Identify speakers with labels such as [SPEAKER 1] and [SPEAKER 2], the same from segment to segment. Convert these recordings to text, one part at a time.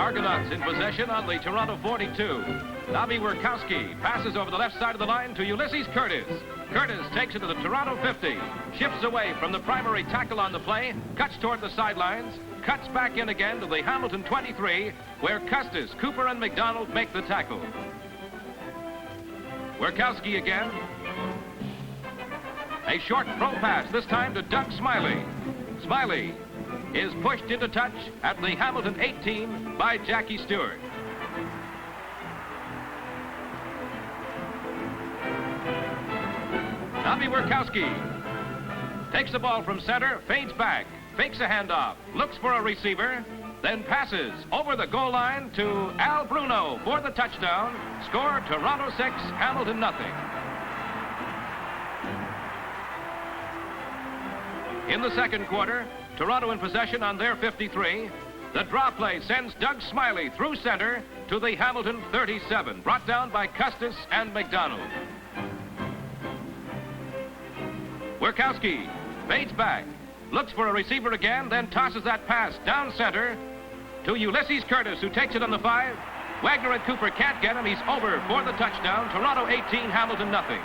[SPEAKER 1] Argonauts in possession on the Toronto 42. Bobby Wierkowski passes over the left side of the line to Ulysses Curtis. Curtis takes it to the Toronto 50, shifts away from the primary tackle on the play, cuts toward the sidelines, cuts back in again to the Hamilton 23, where Custis, Cooper, and McDonald make the tackle. Wierkowski again. A short throw pass, this time to Doug Smiley. Smiley is pushed into touch at the Hamilton 18 by Jackie Stewart. Bobby Wierkowski takes the ball from center, fades back, fakes a handoff, looks for a receiver, then passes over the goal line to Al Bruno for the touchdown. Score Toronto 6, Hamilton nothing. In the second quarter, Toronto in possession on their 53. The draw play sends Doug Smiley through center to the Hamilton 37, brought down by Custis and McDonald. Wierkowski fades back, looks for a receiver again, then tosses that pass down center to Ulysses Curtis, who takes it on the 5. Wagner and Cooper can't get him. He's over for the touchdown. Toronto 18, Hamilton nothing.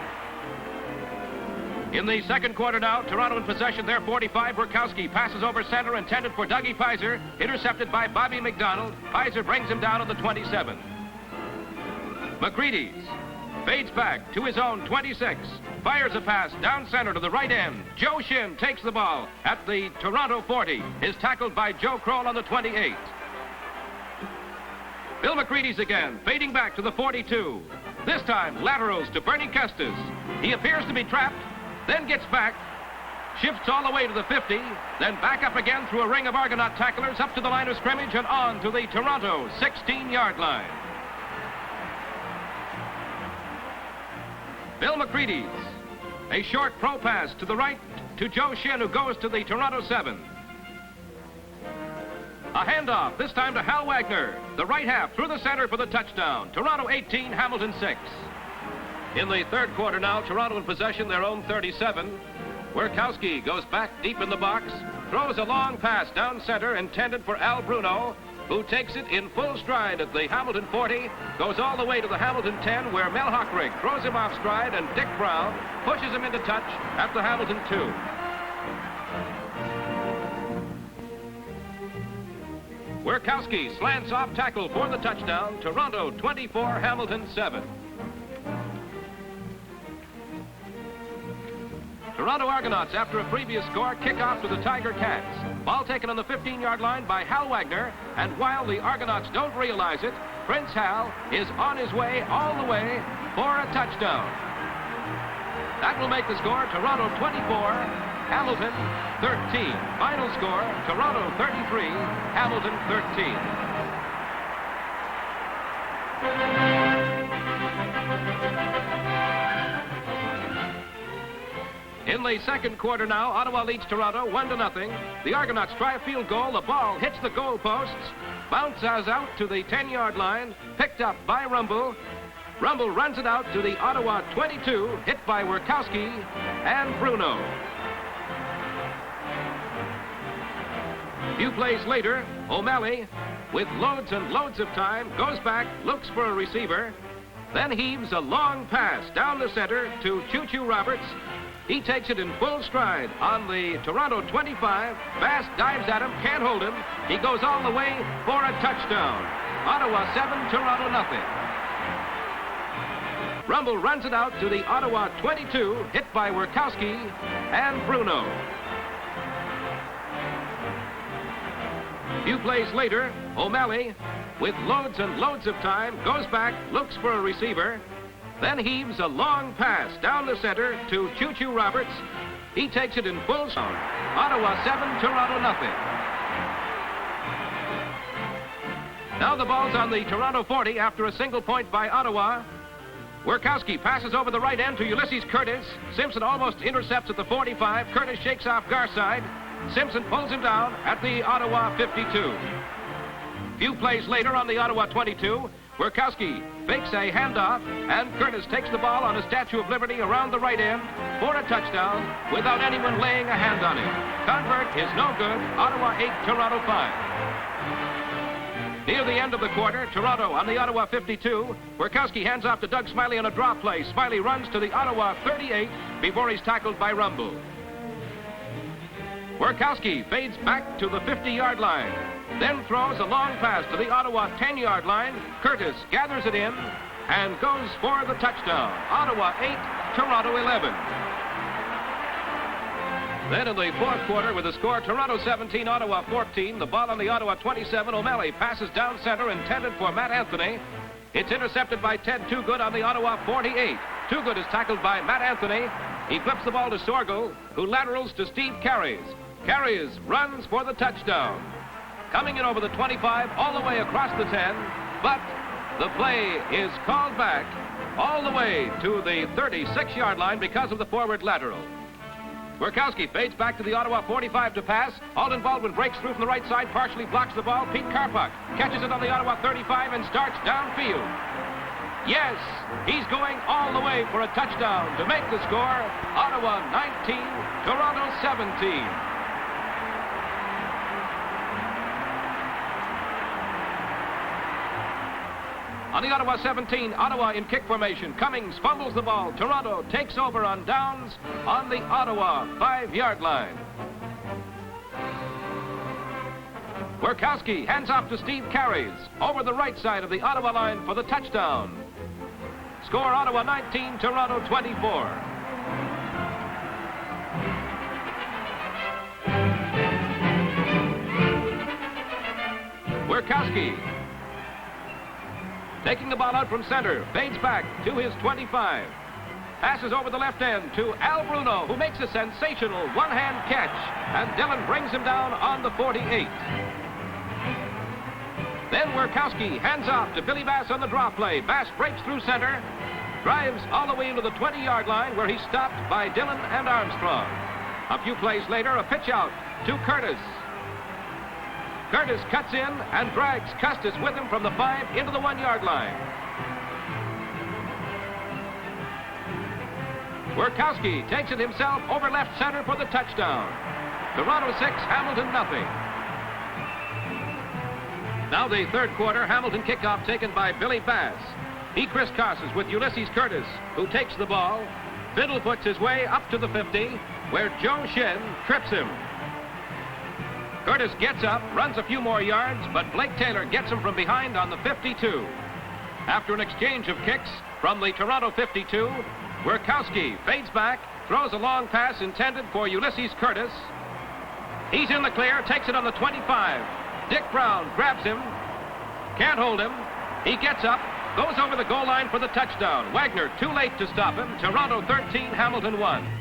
[SPEAKER 1] In the second quarter now, Toronto in possession, their 45. Wierkowski passes over center, intended for Dougie Pizer, intercepted by Bobby McDonald. Pizer brings him down to the 27. McCready's fades back to his own 26, fires a pass down center to the right end. Joe Shin takes the ball at the Toronto 40, is tackled by Joe Kroll on the 28. Bill McCready's again, fading back to the 42. This time, laterals to Bernie Custis. He appears to be trapped, then gets back, shifts all the way to the 50, then back up again through a ring of Argonaut tacklers up to the line of scrimmage and on to the Toronto 16-yard line. Bill McCready's. A short pro pass to the right to Joe Shin, who goes to the Toronto 7. A handoff, this time to Hal Wagner. The right half through the center for the touchdown. Toronto 18, Hamilton 6. In the third quarter now, Toronto in possession, their own 37. Wierkowski goes back deep in the box, throws a long pass down center intended for Al Bruno, who takes it in full stride at the Hamilton 40, goes all the way to the Hamilton 10, where Mel Hockrig throws him off stride, and Dick Brown pushes him into touch at the Hamilton 2. Wierkowski slants off tackle for the touchdown. Toronto 24, Hamilton 7. Toronto Argonauts, after a previous score, kick off to the Tiger Cats. Ball taken on the 15-yard line by Hal Wagner, and while the Argonauts don't realize it, Prince Hal is on his way all the way for a touchdown. That will make the score Toronto 24, Hamilton 13. Final score, Toronto 33, Hamilton 13. In the second quarter now, Ottawa leads Toronto 1-0. The Argonauts try a field goal. The ball hits the goal posts, bounces out to the 10-yard line, picked up by Rumble. Rumble runs it out to the Ottawa 22, hit by Wierkowski and Bruno. A few plays later, O'Malley, with loads and loads of time, goes back, looks for a receiver, then heaves a long pass down the center to Choo Choo Roberts. He takes it in full stride on the Toronto 25. Bass dives at him, can't hold him. He goes all the way for a touchdown. Ottawa 7, Toronto nothing. Rumble runs it out to the Ottawa 22, hit by Wierkowski and Bruno. A few plays later, O'Malley, with loads and loads of time, goes back, looks for a receiver, then heaves a long pass down the center to Choo Choo Roberts. He takes it in full stride. Ottawa 7, Toronto nothing. Now the ball's on the Toronto 40 after a single point by Ottawa. Wierkowski passes over the right end to Ulysses Curtis. Simpson almost intercepts at the 45. Curtis shakes off Garside. Simpson pulls him down at the Ottawa 52. A few plays later on the Ottawa 22, Wierkowski fakes a handoff, and Curtis takes the ball on a Statue of Liberty around the right end for a touchdown without anyone laying a hand on him. Convert is no good. Ottawa 8, Toronto 5. Near the end of the quarter, Toronto on the Ottawa 52. Wierkowski hands off to Doug Smiley on a drop play. Smiley runs to the Ottawa 38 before he's tackled by Rumble. Wierkowski fades back to the 50-yard line, then throws a long pass to the Ottawa 10-yard line. Curtis gathers it in and goes for the touchdown. Ottawa 8, Toronto 11. Then in the fourth quarter with the score Toronto 17, Ottawa 14, the ball on the Ottawa 27. O'Malley passes down center intended for Matt Anthony. It's intercepted by Ted Toogood on the Ottawa 48. Toogood is tackled by Matt Anthony. He flips the ball to Sorgel, who laterals to Steve Carries. Carries runs for the touchdown. Coming in over the 25 all the way across the 10, but the play is called back all the way to the 36-yard line because of the forward lateral. Wierkowski fades back to the Ottawa 45 to pass. Alden Baldwin breaks through from the right side, partially blocks the ball. Pete Karpuk catches it on the Ottawa 35 and starts downfield. Yes, he's going all the way for a touchdown to make the score. Ottawa 19, Toronto 17. On the Ottawa 17, Ottawa in kick formation. Cummings fumbles the ball. Toronto takes over on downs on the Ottawa 5-yard line. Wierkowski hands off to Steve Carries over the right side of the Ottawa line for the touchdown. Score Ottawa 19, Toronto 24. Wierkowski taking the ball out from center, fades back to his 25. Passes over the left end to Al Bruno, who makes a sensational one-hand catch, and Dillon brings him down on the 48. Then Wierkowski hands off to Billy Bass on the drop play. Bass breaks through center, drives all the way into the 20-yard line where he's stopped by Dillon and Armstrong. A few plays later, a pitch out to Curtis. Curtis cuts in and drags Custis with him from the 5 into the 1-yard line. Wierkowski takes it himself over left center for the touchdown. Toronto 6, Hamilton nothing. Now the third quarter, Hamilton kickoff taken by Billy Bass. He crisscrosses with Ulysses Curtis, who takes the ball. Biddle puts his way up to the 50, where Joe Shen trips him. Curtis gets up, runs a few more yards, but Blake Taylor gets him from behind on the 52. After an exchange of kicks from the Toronto 52, Wierkowski fades back, throws a long pass intended for Ulysses Curtis. He's in the clear, takes it on the 25. Dick Brown grabs him, can't hold him. He gets up, goes over the goal line for the touchdown. Wagner too late to stop him. Toronto 13, Hamilton 1.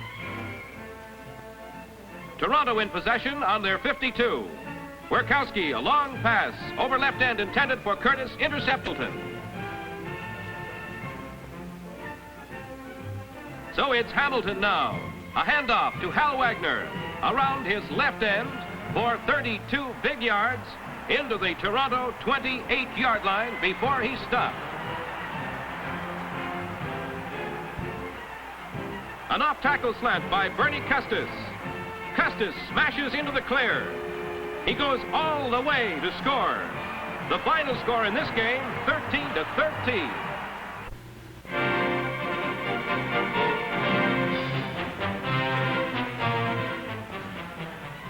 [SPEAKER 1] Toronto in possession on their 52. Wierkowski, a long pass over left end intended for Curtis, intercepted. So it's Hamilton now. A handoff to Hal Wagner around his left end for 32 big yards into the Toronto 28-yard line before he stopped. An off-tackle slant by Bernie Custis. Custis smashes into the clear. He goes all the way to score. The final score in this game, 13-13.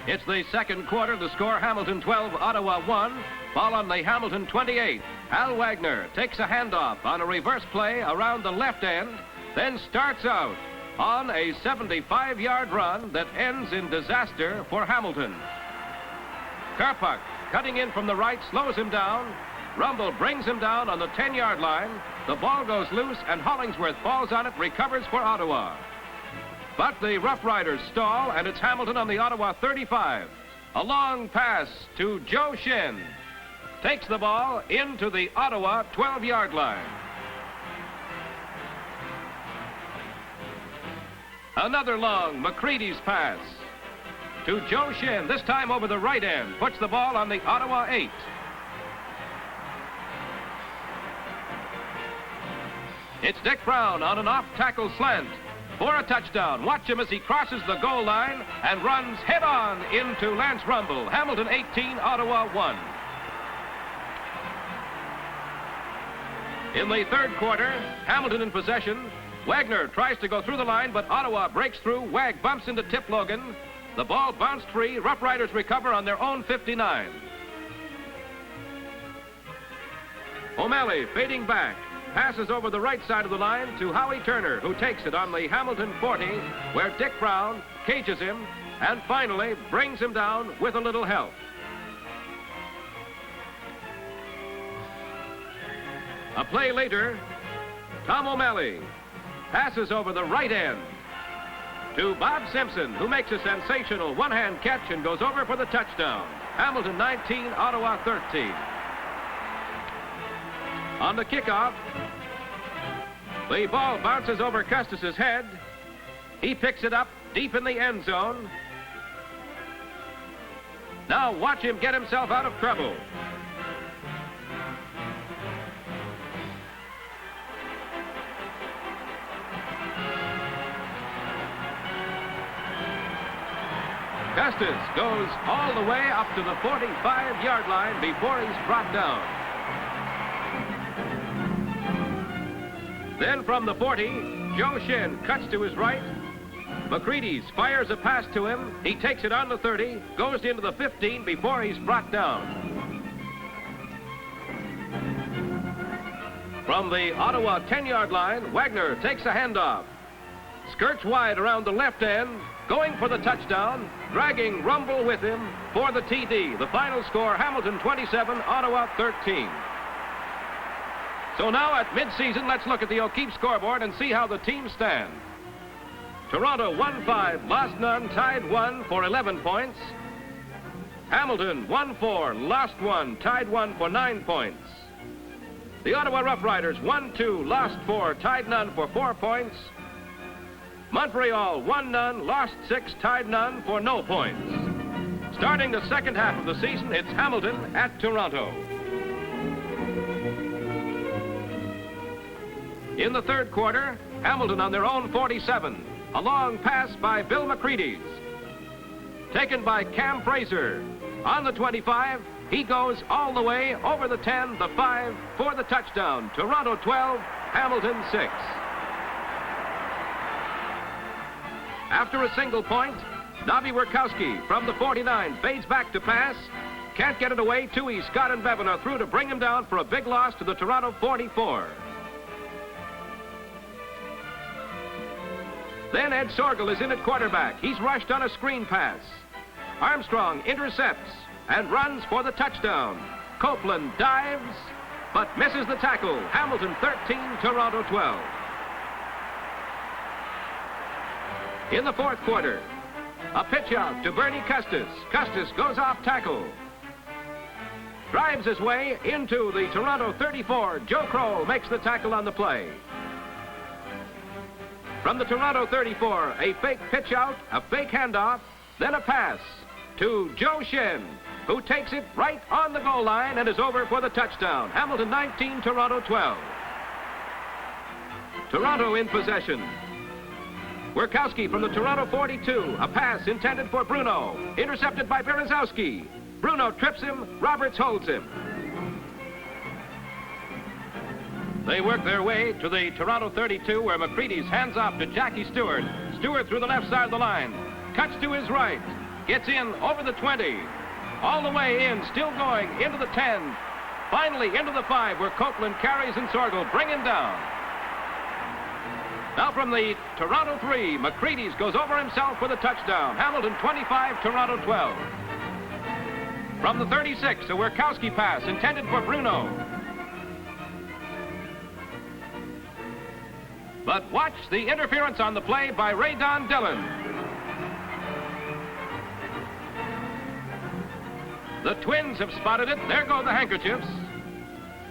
[SPEAKER 1] It's the second quarter. The score, Hamilton 12, Ottawa 1. Ball on the Hamilton 28. Al Wagner takes a handoff on a reverse play around the left end, then starts out on a 75-yard run that ends in disaster for Hamilton. Karpuk, cutting in from the right, slows him down. Rumble brings him down on the 10-yard line. The ball goes loose, and Hollingsworth falls on it, recovers for Ottawa. But the Rough Riders stall, and it's Hamilton on the Ottawa 35. A long pass to Joe Shen. Takes the ball into the Ottawa 12-yard line. Another long McCready's pass to Joe Shen, this time over the right end, puts the ball on the Ottawa 8. It's Dick Brown on an off-tackle slant for a touchdown. Watch him as he crosses the goal line and runs head-on into Lance Rumble. Hamilton 18, Ottawa 1. In the third quarter, Hamilton in possession. Wagner tries to go through the line, but Ottawa breaks through. Wag bumps into Tip Logan. The ball bounced free. Rough Riders recover on their own 59. O'Malley fading back. Passes over the right side of the line to Howie Turner, who takes it on the Hamilton 40, where Dick Brown cages him and finally brings him down with a little help. A play later, Tom O'Malley passes over the right end to Bob Simpson, who makes a sensational one-hand catch and goes over for the touchdown. Hamilton 19, Ottawa 13. On the kickoff, the ball bounces over Custis's head. He picks it up deep in the end zone. Now watch him get himself out of trouble. Custis goes all the way up to the 45-yard line before he's brought down. Then from the 40, Joe Shin cuts to his right. McCready fires a pass to him. He takes it on the 30, goes into the 15 before he's brought down. From the Ottawa 10-yard line, Wagner takes a handoff. Skirts wide around the left end, going for the touchdown, dragging Rumble with him for the TD. The final score, Hamilton 27, Ottawa 13. So now at midseason, let's look at the O'Keefe scoreboard and see how the teams stand. Toronto won 5, lost none, tied 1 for 11 points. Hamilton won 4, lost 1, tied 1 for 9 points. The Ottawa Rough Riders won 2, lost 4, tied none for 4 points. Montreal won none, lost 6, tied none for no points. Starting the second half of the season, it's Hamilton at Toronto. In the third quarter, Hamilton on their own 47. A long pass by Bill McCready. Taken by Cam Fraser. On the 25, he goes all the way over the 10, the 5, for the touchdown. Toronto 12, Hamilton 6. After a single point, Navi Werkowski from the 49 fades back to pass. Can't get it away. Toohey, Scott, and Bevan are through to bring him down for a big loss to the Toronto 44. Then Ed Sorgel is in at quarterback. He's rushed on a screen pass. Armstrong intercepts and runs for the touchdown. Copeland dives, but misses the tackle. Hamilton 13, Toronto 12. In the fourth quarter, a pitch out to Bernie Custis. Custis goes off tackle. Drives his way into the Toronto 34. Joe Kroll makes the tackle on the play. From the Toronto 34, a fake pitch out, a fake handoff, then a pass to Joe Shin, who takes it right on the goal line and is over for the touchdown. Hamilton 19, Toronto 12. Toronto in possession. Werkowski from the Toronto 42, a pass intended for Bruno, intercepted by Berezowski. Bruno trips him, Roberts holds him. They work their way to the Toronto 32, where McCready's hands off to Jackie Stewart. Stewart through the left side of the line. Cuts to his right. Gets in over the 20. All the way in, still going into the 10. Finally into the 5, where Copeland carries and Sorgel bring him down. Now from the Toronto 3, McCready's goes over himself for the touchdown. Hamilton 25, Toronto 12. From the 36, a Werkowski pass intended for Bruno. But watch the interference on the play by Ray Don Dillon. The Twins have spotted it. There go the handkerchiefs.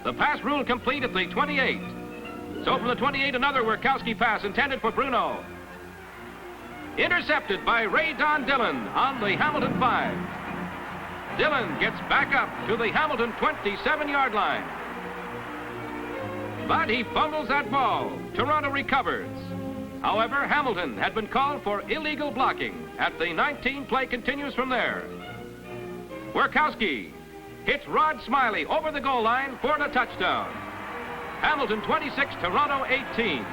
[SPEAKER 1] The pass rule complete at the 28. So from the 28, another Werkowski pass intended for Bruno. Intercepted by Ray Don Dillon on the Hamilton 5. Dillon gets back up to the Hamilton 27-yard line. But he fumbles that ball. Toronto recovers. However, Hamilton had been called for illegal blocking. At the 19, play continues from there. Werkowski hits Rod Smiley over the goal line for the touchdown. Hamilton 26, Toronto 18.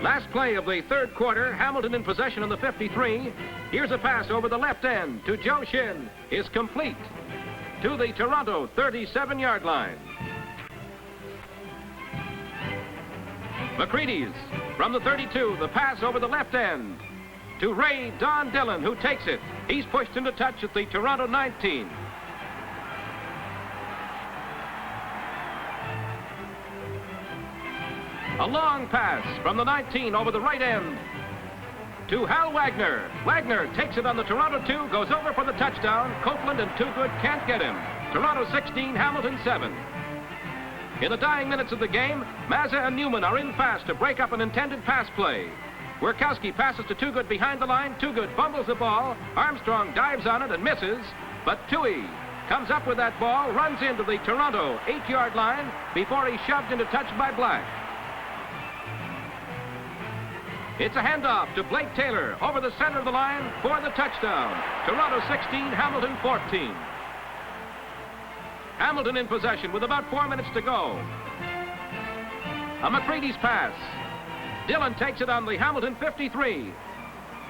[SPEAKER 1] Last play of the third quarter, Hamilton in possession on the 53. Here's a pass over the left end to Joe Shin. Is complete to the Toronto 37-yard line. McCready's from the 32, the pass over the left end to Ray Don Dillon, who takes it. He's pushed into touch at the Toronto 19. A long pass from the 19 over the right end to Hal Wagner. Wagner takes it on the Toronto 2, goes over for the touchdown. Copeland and Toogood can't get him. Toronto 16, Hamilton 7. In the dying minutes of the game, Mazza and Newman are in fast to break up an intended pass play. Wierkowski passes to Toogood behind the line. Toogood fumbles the ball. Armstrong dives on it and misses, but Toohey comes up with that ball, runs into the Toronto 8-yard line before he's shoved into touch by Black. It's a handoff to Blake Taylor over the center of the line for the touchdown. Toronto 16, Hamilton 14. Hamilton in possession with about 4 minutes to go. A McCready's pass. Dillon takes it on the Hamilton 53.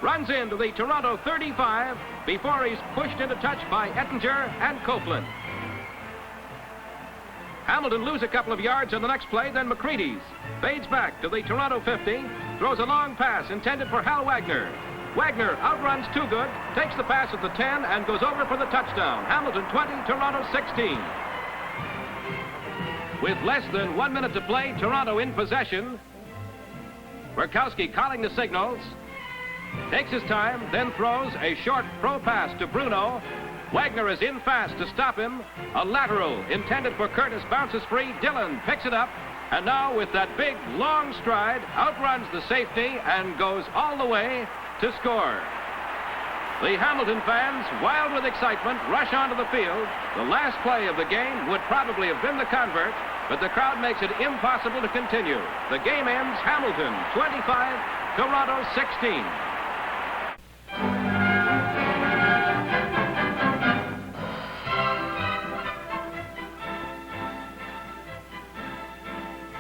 [SPEAKER 1] Runs into the Toronto 35 before he's pushed into touch by Ettinger and Copeland. Hamilton lose a couple of yards on the next play, then McCready's fades back to the Toronto 50, throws a long pass intended for Hal Wagner. Wagner outruns Toogood, takes the pass at the 10, and goes over for the touchdown. Hamilton 20, Toronto 16. With less than 1 minute to play, Toronto in possession. Wierkowski calling the signals. Takes his time, then throws a short throw pass to Bruno. Wagner is in fast to stop him. A lateral intended for Curtis bounces free. Dillon picks it up, and now with that big, long stride, outruns the safety and goes all the way to score. The Hamilton fans, wild with excitement, rush onto the field. The last play of the game would probably have been the convert, but the crowd makes it impossible to continue. The game ends Hamilton 25, Toronto 16.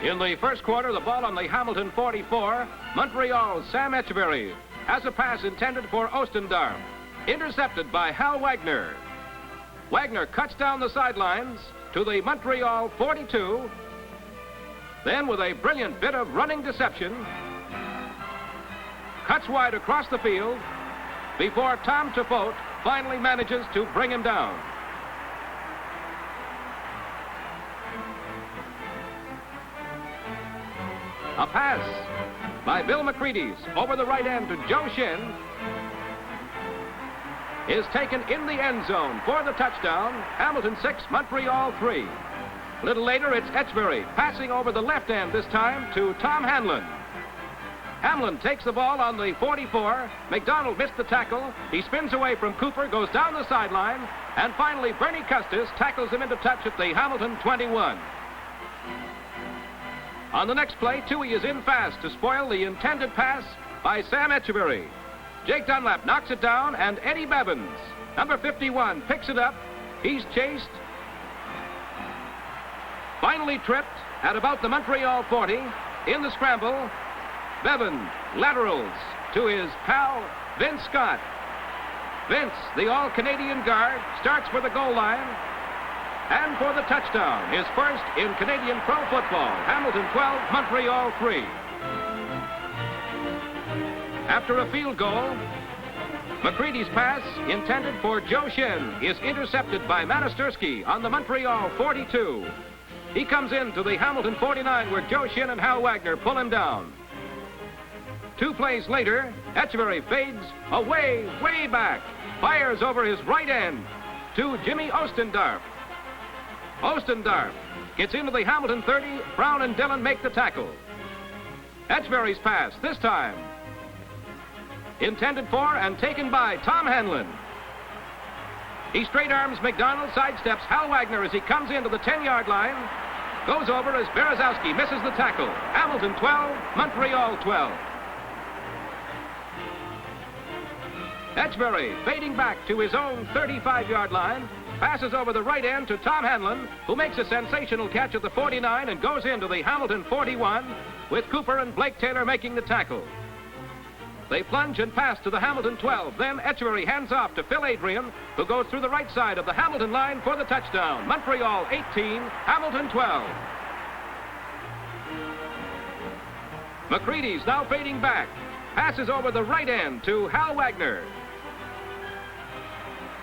[SPEAKER 1] In the first quarter, the ball on the Hamilton 44. Montreal's Sam Etcheverry has a pass intended for Ostendorf. Intercepted by Hal Wagner. Wagner cuts down the sidelines to the Montreal 42. Then with a brilliant bit of running deception, cuts wide across the field before Tom Tefaute finally manages to bring him down. A pass by Bill McCready's over the right end to Joe Shin is taken in the end zone for the touchdown. Hamilton 6, Montreal 3. A little later, it's Etcheverry passing over the left end, this time to Tom Hanlon. Hamlin takes the ball on the 44. McDonald missed the tackle. He spins away from Cooper, goes down the sideline, and finally Bernie Custis tackles him into touch at the Hamilton 21. On the next play, Toohey is in fast to spoil the intended pass by Sam Etcheverry. Jake Dunlap knocks it down, and Eddie Bevins, number 51, picks it up. He's chased. Finally tripped at about the Montreal 40. In the scramble, Bevins laterals to his pal, Vince Scott. Vince, the all-Canadian guard, starts for the goal line. And for the touchdown, his first in Canadian pro football. Hamilton 12, Montreal 3. After a field goal, McCready's pass, intended for Joe Shin, is intercepted by Manastursky on the Montreal 42. He comes into the Hamilton 49, where Joe Shin and Hal Wagner pull him down. 2 plays later, Etcheverry fades away, way back, fires over his right end to Jimmy Ostendorf. Ostendorf gets into the Hamilton 30. Brown and Dillon make the tackle. Etcheverry's pass, this time intended for and taken by Tom Hanlon. He straight arms McDonald, sidesteps Hal Wagner as he comes into the 10-yard line. Goes over as Berezowski misses the tackle. Hamilton 12, Montreal 12. Etcheverry, fading back to his own 35-yard line, passes over the right end to Tom Hanlon, who makes a sensational catch at the 49 and goes into the Hamilton 41, with Cooper and Blake Taylor making the tackle. They plunge and pass to the Hamilton 12. Then Etcheverry hands off to Phil Adrian, who goes through the right side of the Hamilton line for the touchdown. Montreal 18, Hamilton 12. McCready's now fading back. Passes over the right end to Hal Wagner.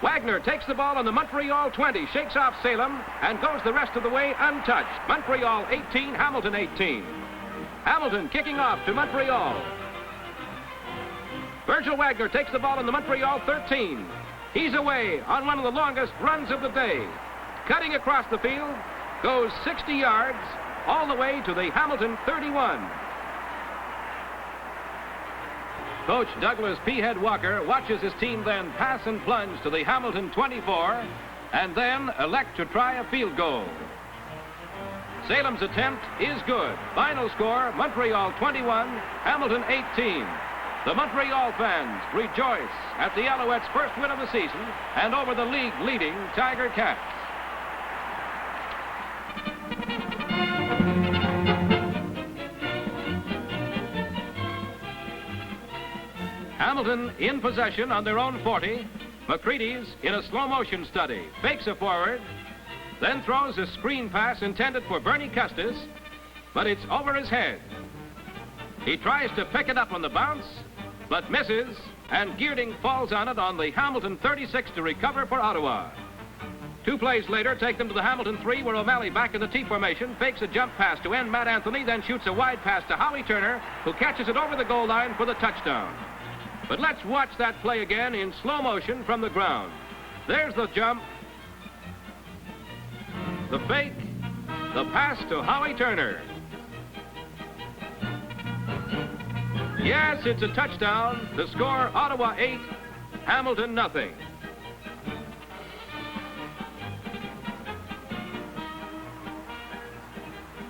[SPEAKER 1] Wagner takes the ball on the Montreal 20, shakes off Salem, and goes the rest of the way untouched. Montreal 18, Hamilton 18. Hamilton kicking off to Montreal. Virgil Wagner takes the ball on the Montreal 13. He's away on one of the longest runs of the day. Cutting across the field, goes 60 yards, all the way to the Hamilton 31. Coach Douglas P-Head Walker watches his team then pass and plunge to the Hamilton 24 and then elect to try a field goal. Salem's attempt is good. Final score, Montreal 21, Hamilton 18. The Montreal fans rejoice at the Alouettes' first win of the season and over the league-leading Tiger Cats. Hamilton in possession on their own 40. McCready's in a slow-motion study. Fakes a forward, then throws a screen pass intended for Bernie Custis, but it's over his head. He tries to pick it up on the bounce, but misses, and Geerding falls on it on the Hamilton 36 to recover for Ottawa. 2 plays later take them to the Hamilton 3, where O'Malley, back in the T formation, fakes a jump pass to end Matt Anthony, then shoots a wide pass to Howie Turner, who catches it over the goal line for the touchdown. But let's watch that play again in slow motion from the ground. There's the jump, the fake, the pass to Howie Turner. Yes, it's a touchdown. The score, Ottawa 8, Hamilton nothing.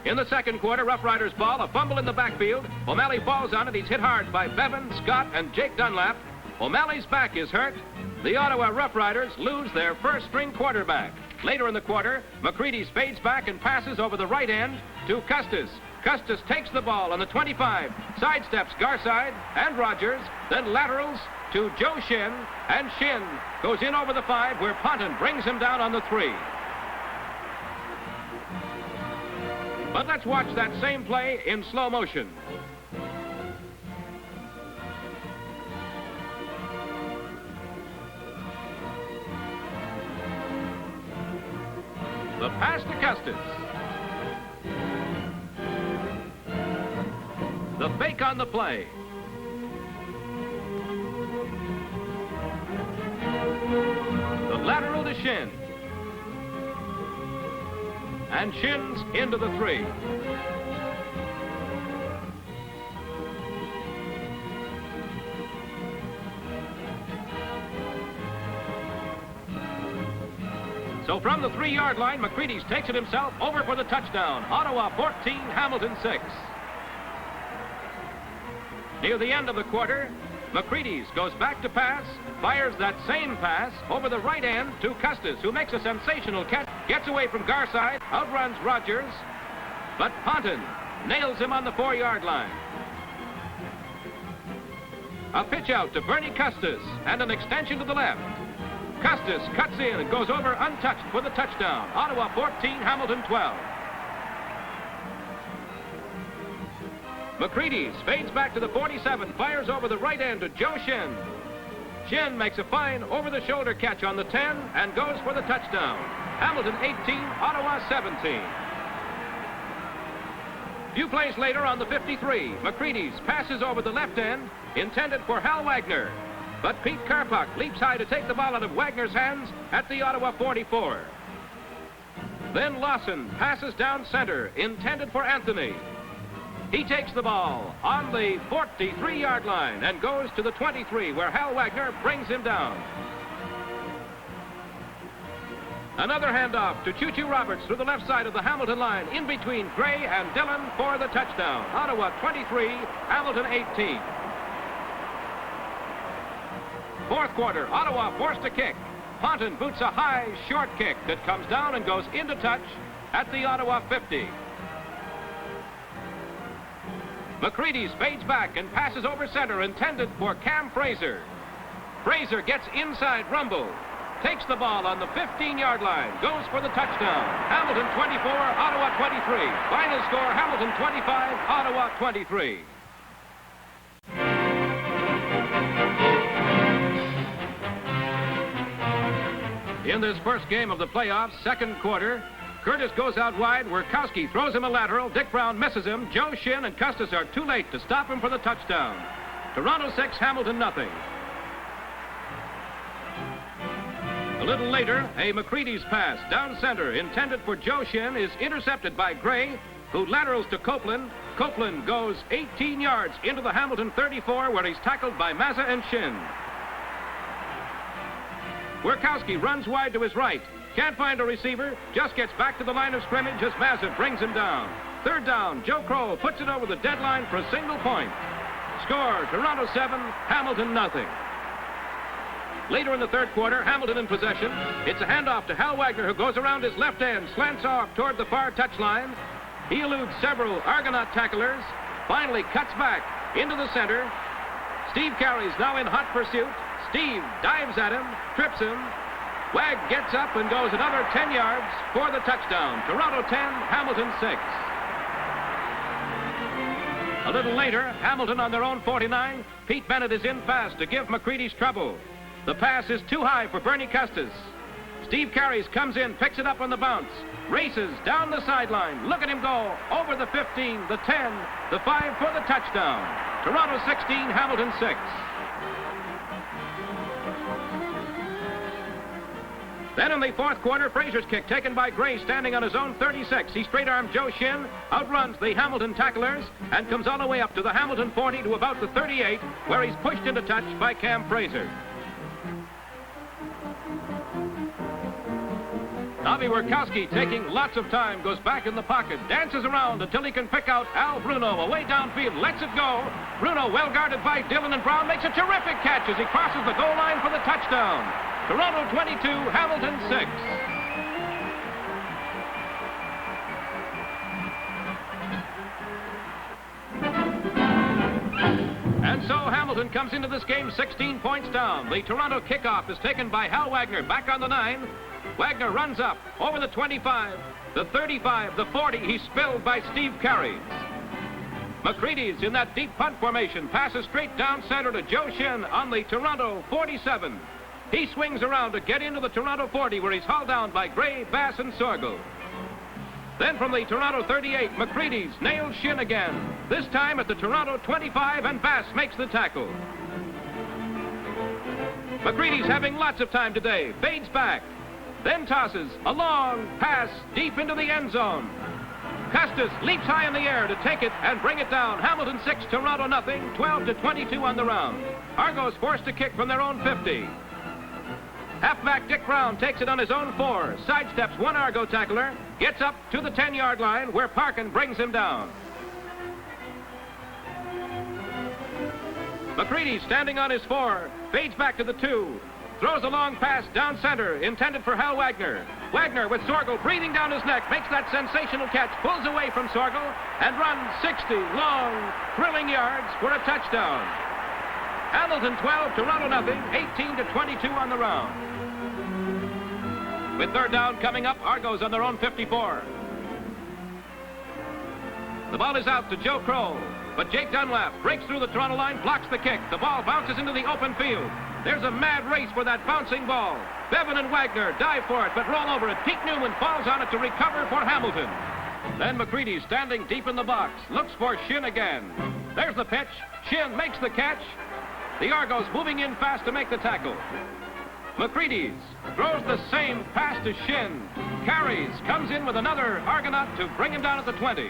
[SPEAKER 1] In the second quarter, Rough Riders ball, a fumble in the backfield. O'Malley falls on it. He's hit hard by Bevan, Scott, and Jake Dunlap. O'Malley's back is hurt. The Ottawa Rough Riders lose their first-string quarterback. Later in the quarter, McCready fades back and passes over the right end to Custis. Custis takes the ball on the 25, sidesteps Garside and Rogers, then laterals to Joe Shin, and Shin goes in over the 5, where Ponton brings him down on the 3. But let's watch that same play in slow motion. The pass to Custis. The fake on the play. The lateral to Shin. And Shin's into the 3. So from the 3-yard line, McCready's takes it himself over for the touchdown. Ottawa 14, Hamilton 6. Near the end of the quarter, McCready's goes back to pass, fires that same pass over the right end to Custis, who makes a sensational catch, gets away from Garside, outruns Rogers, but Ponton nails him on the 4-yard line. A pitch out to Bernie Custis and an extension to the left. Custis cuts in and goes over untouched for the touchdown. Ottawa 14, Hamilton 12. McCready's fades back to the 47, fires over the right end to Joe Shin. Shin makes a fine over-the-shoulder catch on the 10 and goes for the touchdown. Hamilton 18, Ottawa 17. Few plays later on the 53, McCready's passes over the left end, intended for Hal Wagner. But Pete Karpuk leaps high to take the ball out of Wagner's hands at the Ottawa 44. Then Lawson passes down center, intended for Anthony. He takes the ball on the 43-yard line and goes to the 23, where Hal Wagner brings him down. Another handoff to Choo Choo Roberts through the left side of the Hamilton line, in between Gray and Dillon for the touchdown. Ottawa 23, Hamilton 18. Fourth quarter, Ottawa forced to kick. Ponton boots a high, short kick that comes down and goes into touch at the Ottawa 50. McCready's fades back and passes over center, intended for Cam Fraser. Fraser gets inside Rumble, takes the ball on the 15-yard line, goes for the touchdown. Hamilton 24, Ottawa 23. Final score, Hamilton 25, Ottawa 23. In this first game of the playoffs, second quarter, Curtis goes out wide. Werkowski throws him a lateral. Dick Brown misses him. Joe Shin and Custis are too late to stop him for the touchdown. Toronto 6, Hamilton nothing. A little later, a McCready's pass down center intended for Joe Shin is intercepted by Gray, who laterals to Copeland. Copeland goes 18 yards into the Hamilton 34, where he's tackled by Mazza and Shin. Werkowski runs wide to his right. Can't find a receiver. Just gets back to the line of scrimmage as Mazza brings him down. Third down, Joe Kroll puts it over the deadline for a single point. Score, Toronto 7, Hamilton nothing. Later in the third quarter, Hamilton in possession. It's a handoff to Hal Wagner, who goes around his left end, slants off toward the far touchline. He eludes several Argonaut tacklers, finally cuts back into the center. Steve Carey's now in hot pursuit. Steve dives at him, trips him. Wag gets up and goes another 10 yards for the touchdown. Toronto 10, Hamilton 6. A little later, Hamilton on their own 49. Pete Bennett is in fast to give McCready's trouble. The pass is too high for Bernie Custis. Steve Carey's comes in, picks it up on the bounce, races down the sideline. Look at him go over the 15, the 10, the 5 for the touchdown. Toronto 16, Hamilton 6. Then in the fourth quarter, Fraser's kick taken by Gray, standing on his own 36. He straight-arms Joe Shin, outruns the Hamilton tacklers, and comes all the way up to the Hamilton 40 to about the 38, where he's pushed into touch by Cam Fraser. Avi Werkowski, taking lots of time, goes back in the pocket, dances around until he can pick out Al Bruno away downfield, lets it go. Bruno, well guarded by Dillon, and Brown makes a terrific catch as he crosses the goal line for the touchdown. Toronto 22, Hamilton 6. And so Hamilton comes into this game 16 points down. The Toronto kickoff is taken by Hal Wagner back on the 9. Wagner runs up over the 25, the 35, the 40. He's spilled by Steve Carey. McCready's in that deep punt formation, passes straight down center to Joe Shin on the Toronto 47. He swings around to get into the Toronto 40, where he's hauled down by Gray, Bass, and Sorgel. Then from the Toronto 38, McCready's nails Shin again, this time at the Toronto 25, and Bass makes the tackle. McCready's having lots of time today, fades back, then tosses a long pass deep into the end zone. Custis leaps high in the air to take it and bring it down. Hamilton 6, Toronto nothing, 12-22 on the round. Argos forced to kick from their own 50. Halfback Dick Brown takes it on his own 4, sidesteps one Argo tackler, gets up to the 10-yard line where Parkin brings him down. McCready standing on his 4, fades back to the 2, throws a long pass down center, intended for Hal Wagner. Wagner with Sorgel breathing down his neck, makes that sensational catch, pulls away from Sorgel, and runs 60 long, thrilling yards for a touchdown. Hamilton 12, Toronto nothing, 18-22 on the round. With third down coming up, Argos on their own 54. The ball is out to Joe Kroll, but Jake Dunlap breaks through the Toronto line, blocks the kick. The ball bounces into the open field. There's a mad race for that bouncing ball. Bevan and Wagner dive for it, but roll over it. Pete Newman falls on it to recover for Hamilton. Then McCready, standing deep in the box, looks for Shin again. There's the pitch. Shin makes the catch. The Argos moving in fast to make the tackle. McCready's throws the same pass to Shin. Carries, comes in with another Argonaut to bring him down at the 20.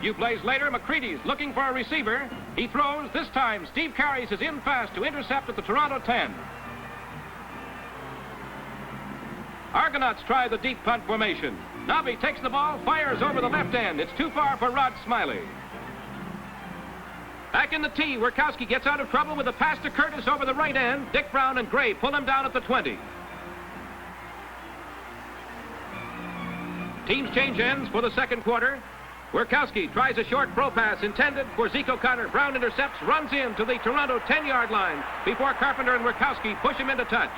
[SPEAKER 1] Few plays later, McCready's looking for a receiver. He throws. This time, Steve Carries is in fast to intercept at the Toronto 10. Argonauts try the deep punt formation. Nobby takes the ball, fires over the left end. It's too far for Rod Smiley. Back in the tee, Wiercowski gets out of trouble with a pass to Curtis over the right end. Dick Brown and Gray pull him down at the 20. Teams change ends for the second quarter. Wiercowski tries a short throw pass intended for Zeke O'Connor. Brown intercepts, runs in to the Toronto 10-yard line before Carpenter and Wiercowski push him into touch.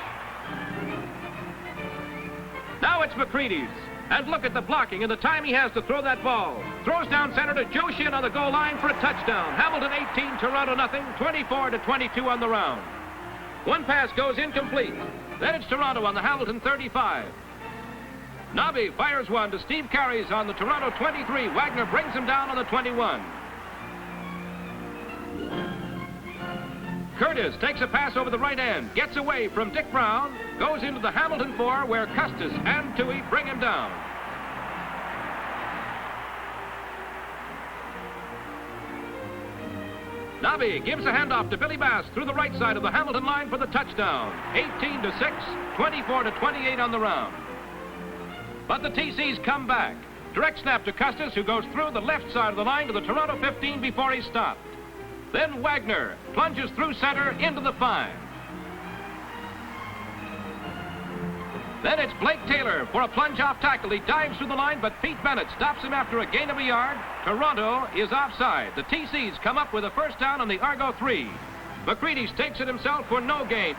[SPEAKER 1] Now it's McCready's. And look at the blocking and the time he has to throw that ball. Throws down center to Joe Shin on the goal line for a touchdown. Hamilton 18, Toronto nothing, 24-22 on the round. One pass goes incomplete. Then it's Toronto on the Hamilton 35. Nobby fires one to Steve Carey's on the Toronto 23. Wagner brings him down on the 21. Curtis takes a pass over the right end, gets away from Dick Brown, goes into the Hamilton 4 where Custis and Toohey bring him down. Nobby gives a handoff to Billy Bass through the right side of the Hamilton line for the touchdown. 18-6, 24-28 on the round. But the TCs come back. Direct snap to Custis, who goes through the left side of the line to the Toronto 15 before he's stopped. Then Wagner plunges through center into the 5. Then it's Blake Taylor for a plunge off tackle. He dives through the line, but Pete Bennett stops him after a gain of a yard. Toronto is offside. The TCs come up with a first down on the Argo 3. McCready takes it himself for no gain.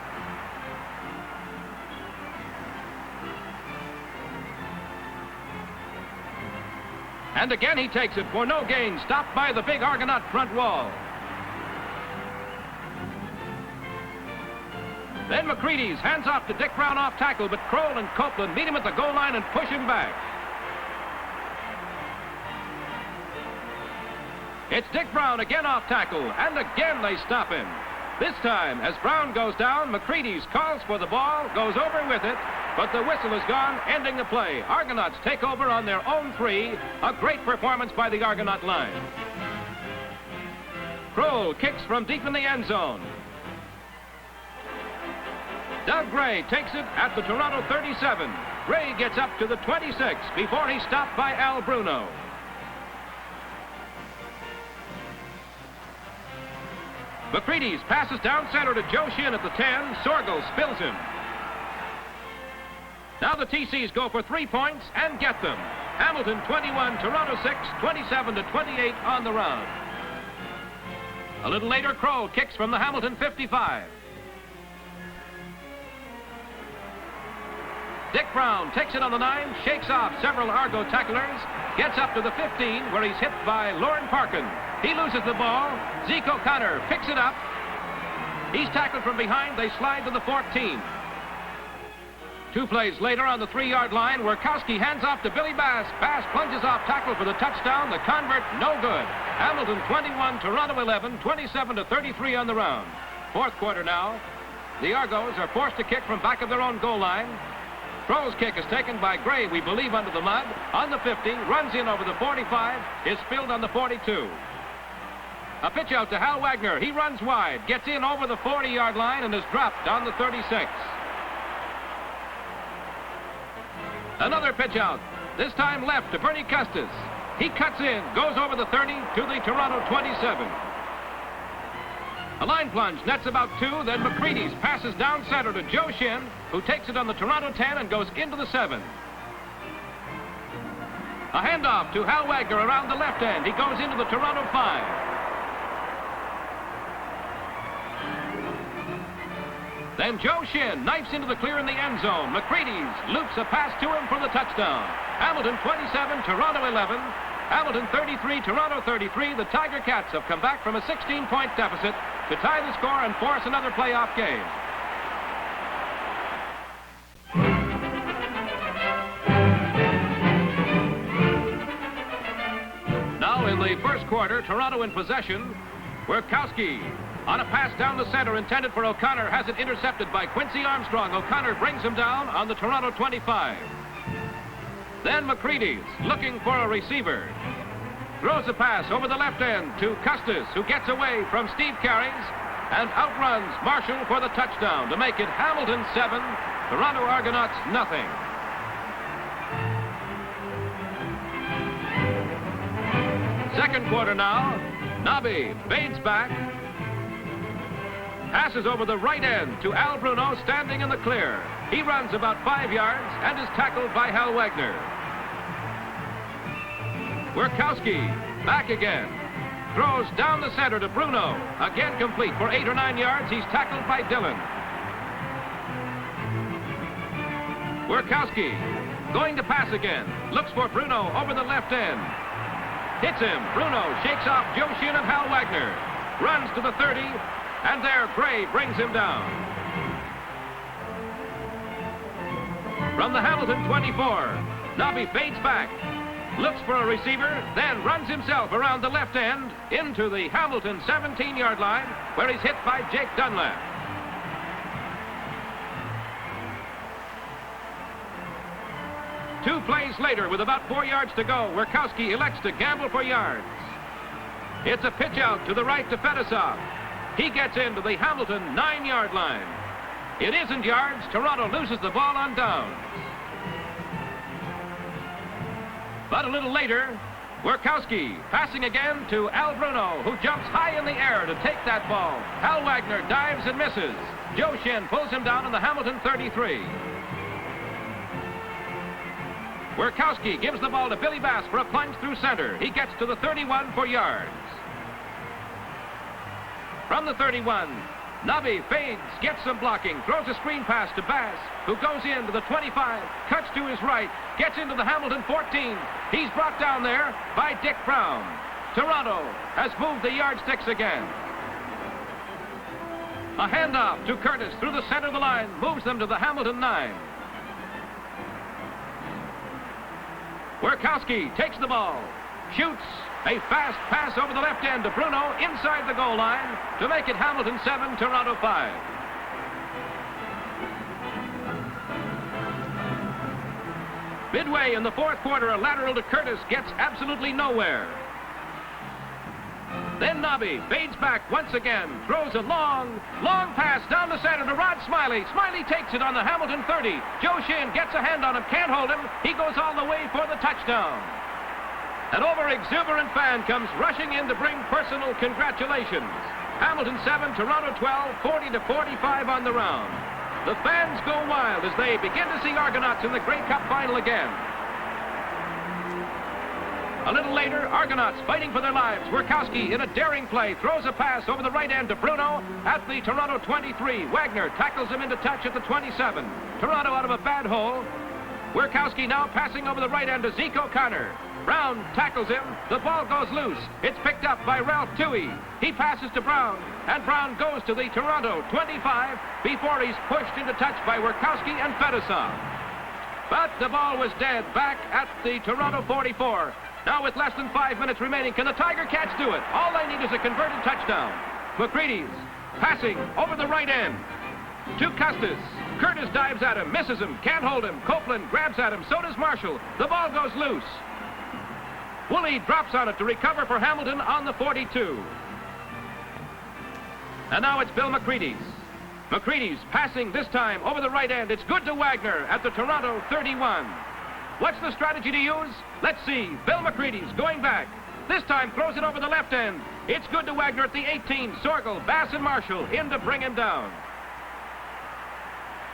[SPEAKER 1] And again he takes it for no gain, stopped by the big Argonaut front wall. Then McCready's hands off to Dick Brown off tackle, but Kroll and Copeland meet him at the goal line and push him back. It's Dick Brown again off tackle, and again they stop him. This time, as Brown goes down, McCready's calls for the ball, goes over with it, but the whistle is gone, ending the play. Argonauts take over on their own 3. A great performance by the Argonaut line. Kroll kicks from deep in the end zone. Doug Gray takes it at the Toronto 37. Gray gets up to the 26 before he's stopped by Al Bruno. McCready's passes down center to Joe Shin at the 10. Sorgel spills him. Now the TCs go for 3 points and get them. Hamilton 21, Toronto 6, 27-28 on the round. A little later, Kroll kicks from the Hamilton 55. Dick Brown takes it on the 9, shakes off several Argo tacklers, gets up to the 15 where he's hit by Lauren Parkin. He loses the ball. Zeke O'Connor picks it up. He's tackled from behind. They slide to the 14. 2 plays later on the 3-yard line, Wiercowski hands off to Billy Bass. Bass plunges off tackle for the touchdown. The convert, no good. Hamilton 21, Toronto 11, 27-33 on the round. Fourth quarter now. The Argos are forced to kick from back of their own goal line. Kroll's kick is taken by Gray, we believe, under the mud. On the 50, runs in over the 45, is filled on the 42. A pitch out to Hal Wagner. He runs wide, gets in over the 40-yard line, and is dropped on the 36. Another pitch out, this time left to Bernie Custis. He cuts in, goes over the 30 to the Toronto 27. A line plunge nets about 2, then McCready's passes down center to Joe Shin, who takes it on the Toronto 10 and goes into the 7. A handoff to Hal Wagner around the left end. He goes into the Toronto 5. Then Joe Shin knifes into the clear in the end zone. McCready's loops a pass to him for the touchdown. Hamilton 27, Toronto 11. Hamilton 33, Toronto 33. The Tiger Cats have come back from a 16-point deficit to tie the score and force another playoff game. Now in the first quarter, Toronto in possession. Wiercowski on a pass down the center intended for O'Connor has it intercepted by Quincy Armstrong. O'Connor brings him down on the Toronto 25. Then McCready's looking for a receiver. Throws a pass over the left end to Custis, who gets away from Steve Carey's and outruns Marshall for the touchdown to make it Hamilton 7, Toronto Argonauts nothing. Second quarter now. Nobby fades back. Passes over the right end to Al Bruno, standing in the clear. He runs about 5 yards and is tackled by Hal Wagner. Wierkowski back again. Throws down the center to Bruno. Again complete for 8 or 9 yards. He's tackled by Dillon. Wierkowski going to pass again. Looks for Bruno over the left end. Hits him. Bruno shakes off Joe Shin and Hal Wagner. Runs to the 30, and there Gray brings him down. From the Hamilton 24, Nobby fades back. Looks for a receiver, then runs himself around the left end into the Hamilton 17-yard line, where he's hit by Jake Dunlap. Two plays later, with about 4 yards to go, Wierkowski elects to gamble for yards. It's a pitch out to the right to Fedosov. He gets into the Hamilton 9-yard line. It isn't yards. Toronto loses the ball on downs. But a little later, Wierkowski passing again to Al Bruno, who jumps high in the air to take that ball. Hal Wagner dives and misses. Joe Shin pulls him down in the Hamilton 33. Wierkowski gives the ball to Billy Bass for a plunge through center. He gets to the 31 for yards. From the 31, Nobby fades, gets some blocking, throws a screen pass to Bass, who goes into the 25, cuts to his right, gets into the Hamilton 14. He's brought down there by Dick Brown. Toronto has moved the yardsticks again. A handoff to Curtis through the center of the line, moves them to the Hamilton 9. Wierkowski takes the ball, shoots a fast pass over the left end to Bruno inside the goal line to make it Hamilton 7, Toronto 5. Midway in the fourth quarter, a lateral to Curtis gets absolutely nowhere. Then Nobby fades back once again, throws a long pass down the center to Rod Smiley. Smiley takes it on the Hamilton 30. Joe Shin gets a hand on him, can't hold him. He goes all the way for the touchdown. An over-exuberant fan comes rushing in to bring personal congratulations. Hamilton 7, Toronto 12, 40-45 on the round. The fans go wild as they begin to see Argonauts in the Grey Cup final again. A little later, Argonauts fighting for their lives. Wierkowski, in a daring play, throws a pass over the right end to Bruno at the Toronto 23. Wagner tackles him into touch at the 27. Toronto out of a bad hole. Wierkowski now passing over the right end to Zeke O'Connor. Brown tackles him. The ball goes loose. It's picked up by Ralph Toohey. He passes to Brown, and Brown goes to the Toronto 25 before he's pushed into touch by Wierkowski and Fedosov. But the ball was dead back at the Toronto 44. Now with less than 5 minutes remaining, can the Tiger Cats do it? All they need is a converted touchdown. McCready's passing over the right end to Custis. Curtis dives at him, misses him, can't hold him. Copeland grabs at him, so does Marshall. The ball goes loose. Woolley drops on it to recover for Hamilton on the 42. And now it's Bill McCready's. McCready's passing this time over the right end. It's good to Wagner at the Toronto 31. What's the strategy to use? Let's see. Bill McCready's going back. This time throws it over the left end. It's good to Wagner at the 18. Sorgel, Bass, and Marshall in to bring him down.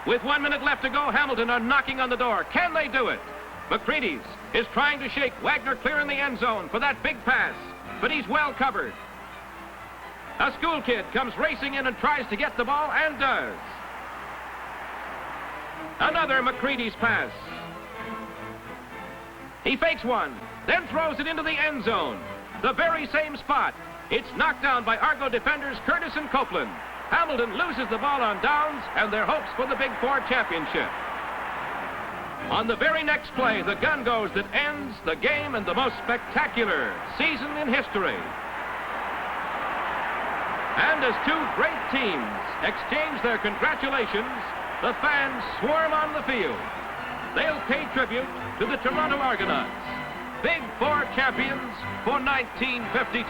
[SPEAKER 1] With 1 minute left to go, Hamilton are knocking on the door. Can they do it? McCready's is trying to shake Wagner clear in the end zone for that big pass, but he's well covered. A school kid comes racing in and tries to get the ball, and does. Another McCready's pass. He fakes one, then throws it into the end zone. The very same spot. It's knocked down by Argo defenders Curtis and Copeland. Hamilton loses the ball on downs, and their hopes for the Big Four championship. On the very next play, the gun goes that ends the game in the most spectacular season in history. And as two great teams exchange their congratulations, the fans swarm on the field. They'll pay tribute to the Toronto Argonauts, Big Four champions for 1952.